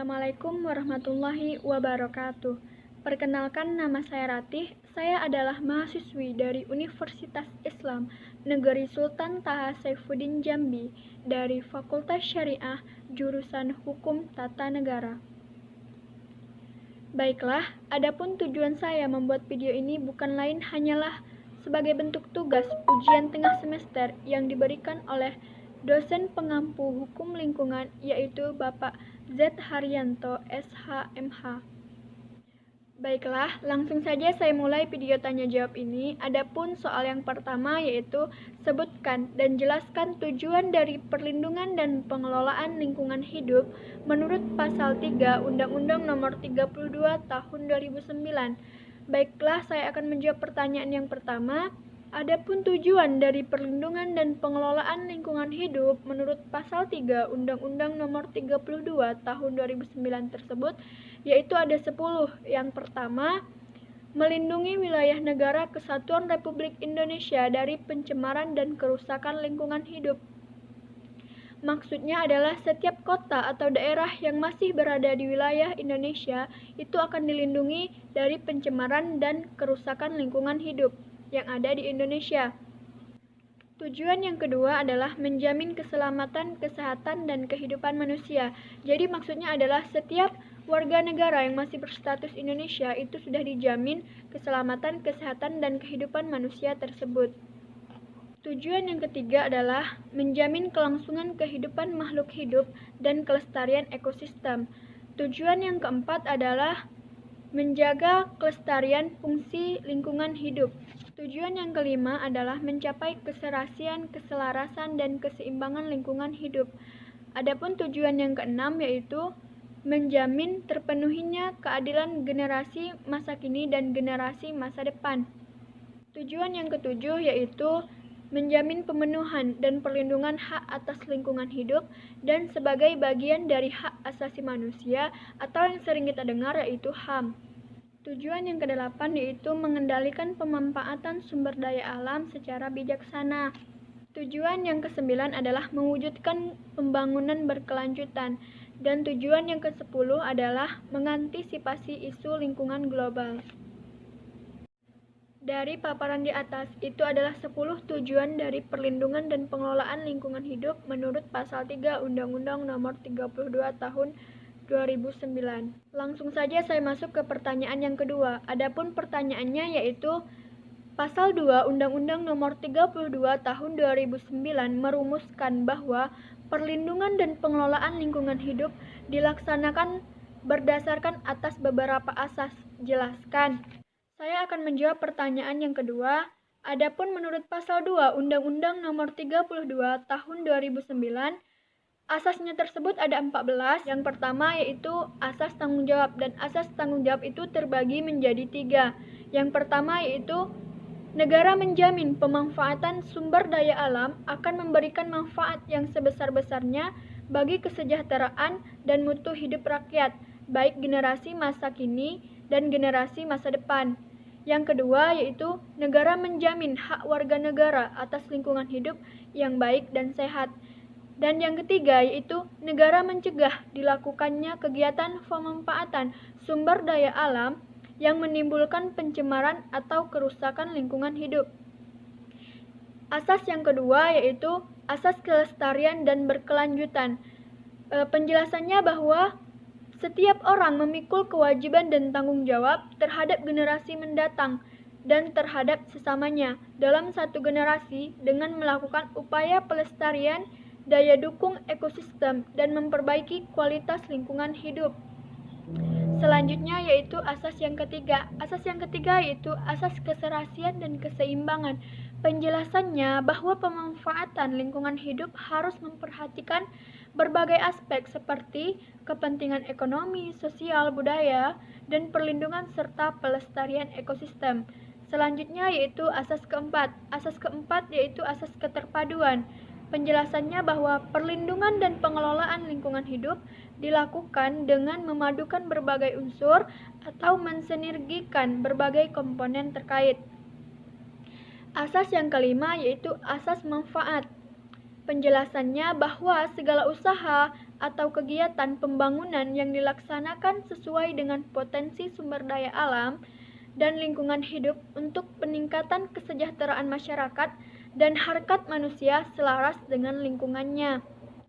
Assalamualaikum warahmatullahi wabarakatuh. Perkenalkan, nama saya Ratih. Saya adalah mahasiswi dari Universitas Islam Negeri Sultan Taha Saifuddin Jambi dari Fakultas Syariah jurusan Hukum Tata Negara. Baiklah, adapun tujuan saya membuat video ini bukan lain hanyalah sebagai bentuk tugas ujian tengah semester yang diberikan oleh dosen pengampu hukum lingkungan, yaitu Bapak Z. Haryanto, SH.MH. Baiklah, langsung saja saya mulai video tanya jawab ini. Adapun soal yang pertama yaitu sebutkan dan jelaskan tujuan dari perlindungan dan pengelolaan lingkungan hidup menurut pasal 3 Undang-Undang Nomor 32 Tahun 2009. Baiklah, saya akan menjawab pertanyaan yang pertama. Adapun tujuan dari perlindungan dan pengelolaan lingkungan hidup menurut pasal 3 Undang-Undang Nomor 32 Tahun 2009 tersebut yaitu ada 10. Yang pertama, melindungi wilayah negara kesatuan Republik Indonesia dari pencemaran dan kerusakan lingkungan hidup. Maksudnya adalah setiap kota atau daerah yang masih berada di wilayah Indonesia itu akan dilindungi dari pencemaran dan kerusakan lingkungan hidup yang ada di Indonesia. Tujuan yang kedua adalah menjamin keselamatan, kesehatan, dan kehidupan manusia. Jadi maksudnya adalah setiap warga negara yang masih berstatus Indonesia itu sudah dijamin keselamatan, kesehatan, dan kehidupan manusia tersebut. Tujuan yang ketiga adalah menjamin kelangsungan kehidupan makhluk hidup dan kelestarian ekosistem. Tujuan yang keempat adalah menjaga kelestarian fungsi lingkungan hidup. Tujuan yang kelima adalah mencapai keserasian, keselarasan, dan keseimbangan lingkungan hidup. Adapun tujuan yang keenam yaitu menjamin terpenuhinya keadilan generasi masa kini dan generasi masa depan. Tujuan yang ketujuh yaitu menjamin pemenuhan dan perlindungan hak atas lingkungan hidup dan sebagai bagian dari hak asasi manusia atau yang sering kita dengar yaitu HAM. Tujuan yang kedelapan yaitu mengendalikan pemanfaatan sumber daya alam secara bijaksana. Tujuan yang kesembilan adalah mewujudkan pembangunan berkelanjutan. Dan tujuan yang ke-10 adalah mengantisipasi isu lingkungan global. Dari paparan di atas, itu adalah 10 tujuan dari perlindungan dan pengelolaan lingkungan hidup menurut pasal 3 Undang-Undang Nomor 32 Tahun 2009. Langsung saja saya masuk ke pertanyaan yang kedua. Adapun pertanyaannya yaitu Pasal 2 Undang-Undang Nomor 32 Tahun 2009 merumuskan bahwa perlindungan dan pengelolaan lingkungan hidup dilaksanakan berdasarkan atas beberapa asas. Jelaskan. Saya akan menjawab pertanyaan yang kedua. Adapun menurut Pasal 2 Undang-Undang Nomor 32 Tahun 2009, asasnya tersebut ada 14. Yang pertama yaitu asas tanggung jawab, dan asas tanggung jawab itu terbagi menjadi 3. Yang pertama yaitu negara menjamin pemanfaatan sumber daya alam akan memberikan manfaat yang sebesar-besarnya bagi kesejahteraan dan mutu hidup rakyat, baik generasi masa kini dan generasi masa depan. Yang kedua yaitu negara menjamin hak warga negara atas lingkungan hidup yang baik dan sehat. Dan yang ketiga yaitu negara mencegah dilakukannya kegiatan pemanfaatan sumber daya alam yang menimbulkan pencemaran atau kerusakan lingkungan hidup. Asas yang kedua yaitu asas kelestarian dan berkelanjutan. Penjelasannya bahwa setiap orang memikul kewajiban dan tanggung jawab terhadap generasi mendatang dan terhadap sesamanya dalam satu generasi dengan melakukan upaya pelestarian, daya dukung ekosistem, dan memperbaiki kualitas lingkungan hidup. Selanjutnya yaitu asas yang ketiga. Asas yang ketiga yaitu asas keserasian dan keseimbangan. Penjelasannya bahwa pemanfaatan lingkungan hidup harus memperhatikan berbagai aspek seperti kepentingan ekonomi, sosial, budaya, dan perlindungan serta pelestarian ekosistem. Selanjutnya yaitu asas keempat. Asas keempat yaitu asas keterpaduan. Penjelasannya bahwa perlindungan dan pengelolaan lingkungan hidup dilakukan dengan memadukan berbagai unsur atau mensinergikan berbagai komponen terkait. Asas yang kelima yaitu asas manfaat. Penjelasannya bahwa segala usaha atau kegiatan pembangunan yang dilaksanakan sesuai dengan potensi sumber daya alam dan lingkungan hidup untuk peningkatan kesejahteraan masyarakat dan harkat manusia selaras dengan lingkungannya.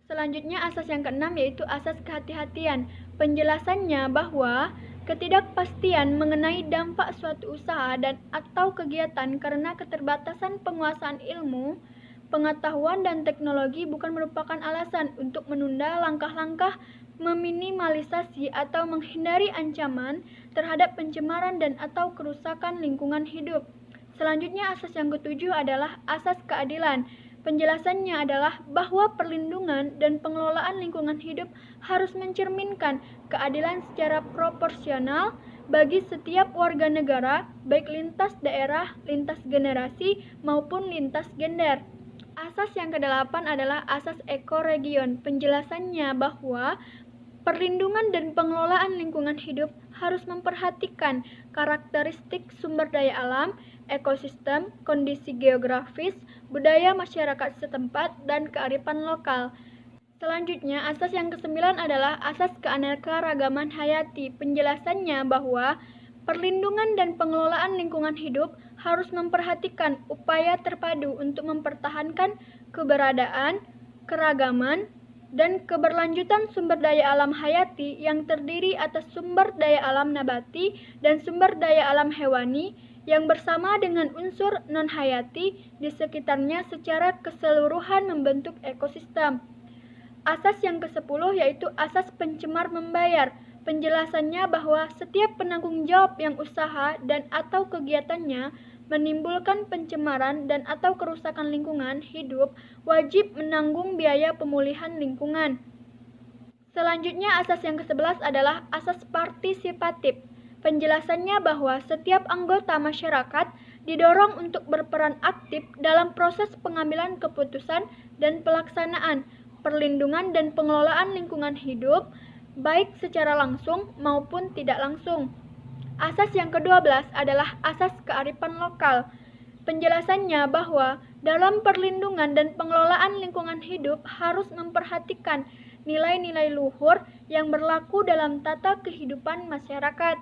Selanjutnya asas yang keenam yaitu asas kehati-hatian. Penjelasannya bahwa ketidakpastian mengenai dampak suatu usaha dan atau kegiatan karena keterbatasan penguasaan ilmu, pengetahuan dan teknologi bukan merupakan alasan untuk menunda langkah-langkah meminimalisasi atau menghindari ancaman terhadap pencemaran dan atau kerusakan lingkungan hidup. Selanjutnya asas yang ketujuh adalah asas keadilan. Penjelasannya adalah bahwa perlindungan dan pengelolaan lingkungan hidup harus mencerminkan keadilan secara proporsional bagi setiap warga negara, baik lintas daerah, lintas generasi, maupun lintas gender. Asas yang kedelapan adalah asas ekoregion. Penjelasannya bahwa perlindungan dan pengelolaan lingkungan hidup harus memperhatikan karakteristik sumber daya alam, ekosistem, kondisi geografis, budaya masyarakat setempat, dan kearifan lokal. Selanjutnya, asas yang kesembilan adalah asas keanekaragaman hayati. Penjelasannya bahwa perlindungan dan pengelolaan lingkungan hidup harus memperhatikan upaya terpadu untuk mempertahankan keberadaan, keragaman, dan keberlanjutan sumber daya alam hayati yang terdiri atas sumber daya alam nabati dan sumber daya alam hewani yang bersama dengan unsur non-hayati di sekitarnya secara keseluruhan membentuk ekosistem. Asas yang ke-10 yaitu asas pencemar membayar. Penjelasannya bahwa setiap penanggung jawab yang usaha dan atau kegiatannya menimbulkan pencemaran dan atau kerusakan lingkungan hidup wajib menanggung biaya pemulihan lingkungan. Selanjutnya asas yang ke-11 adalah asas partisipatif. Penjelasannya bahwa setiap anggota masyarakat didorong untuk berperan aktif dalam proses pengambilan keputusan dan pelaksanaan perlindungan dan pengelolaan lingkungan hidup, baik secara langsung maupun tidak langsung. Asas yang ke-12 adalah asas kearifan lokal. Penjelasannya bahwa dalam perlindungan dan pengelolaan lingkungan hidup harus memperhatikan nilai-nilai luhur yang berlaku dalam tata kehidupan masyarakat.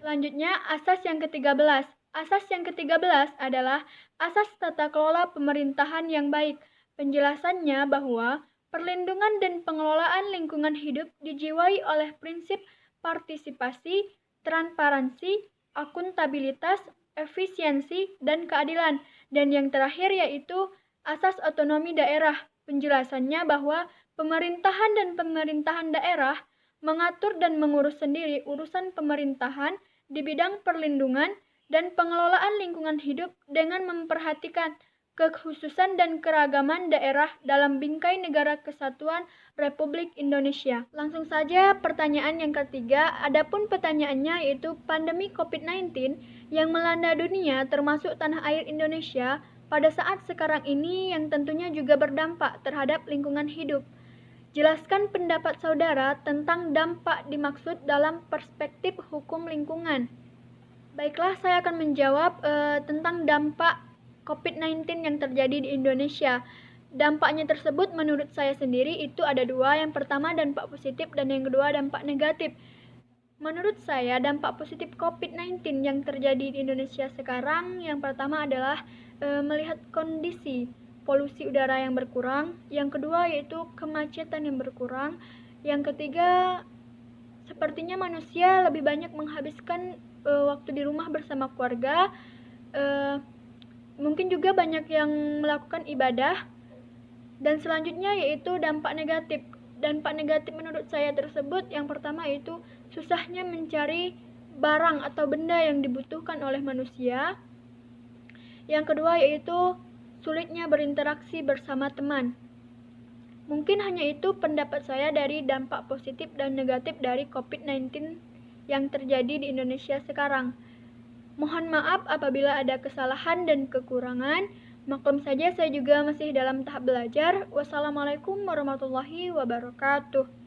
Selanjutnya, asas yang ke-13. Asas yang ke-13 adalah asas tata kelola pemerintahan yang baik. Penjelasannya bahwa perlindungan dan pengelolaan lingkungan hidup dijiwai oleh prinsip partisipasi, transparansi, akuntabilitas, efisiensi, dan keadilan. Dan yang terakhir yaitu asas otonomi daerah. Penjelasannya bahwa pemerintahan dan pemerintahan daerah mengatur dan mengurus sendiri urusan pemerintahan di bidang perlindungan dan pengelolaan lingkungan hidup dengan memperhatikan kekhususan dan keragaman daerah dalam bingkai negara kesatuan Republik Indonesia. Langsung saja pertanyaan yang ketiga, adapun pertanyaannya yaitu pandemi COVID-19 yang melanda dunia termasuk tanah air Indonesia pada saat sekarang ini yang tentunya juga berdampak terhadap lingkungan hidup. Jelaskan pendapat saudara tentang dampak dimaksud dalam perspektif hukum lingkungan. Baiklah, saya akan menjawab tentang dampak COVID-19 yang terjadi di Indonesia. Dampaknya tersebut menurut saya sendiri itu ada dua. Yang pertama dampak positif dan yang kedua dampak negatif. Menurut saya dampak positif COVID-19 yang terjadi di Indonesia sekarang yang pertama adalah melihat kondisi polusi udara yang berkurang. Yang kedua yaitu kemacetan yang berkurang. Yang ketiga sepertinya manusia lebih banyak menghabiskan waktu di rumah bersama keluarga. Mungkin juga banyak yang melakukan ibadah. Dan selanjutnya yaitu dampak negatif. Dampak negatif menurut saya tersebut yang pertama yaitu susahnya mencari barang atau benda yang dibutuhkan oleh manusia. Yang kedua yaitu sulitnya berinteraksi bersama teman. Mungkin hanya itu pendapat saya dari dampak positif dan negatif dari COVID-19 yang terjadi di Indonesia sekarang. Mohon maaf apabila ada kesalahan dan kekurangan. Maklum saja saya juga masih dalam tahap belajar. Wassalamualaikum warahmatullahi wabarakatuh.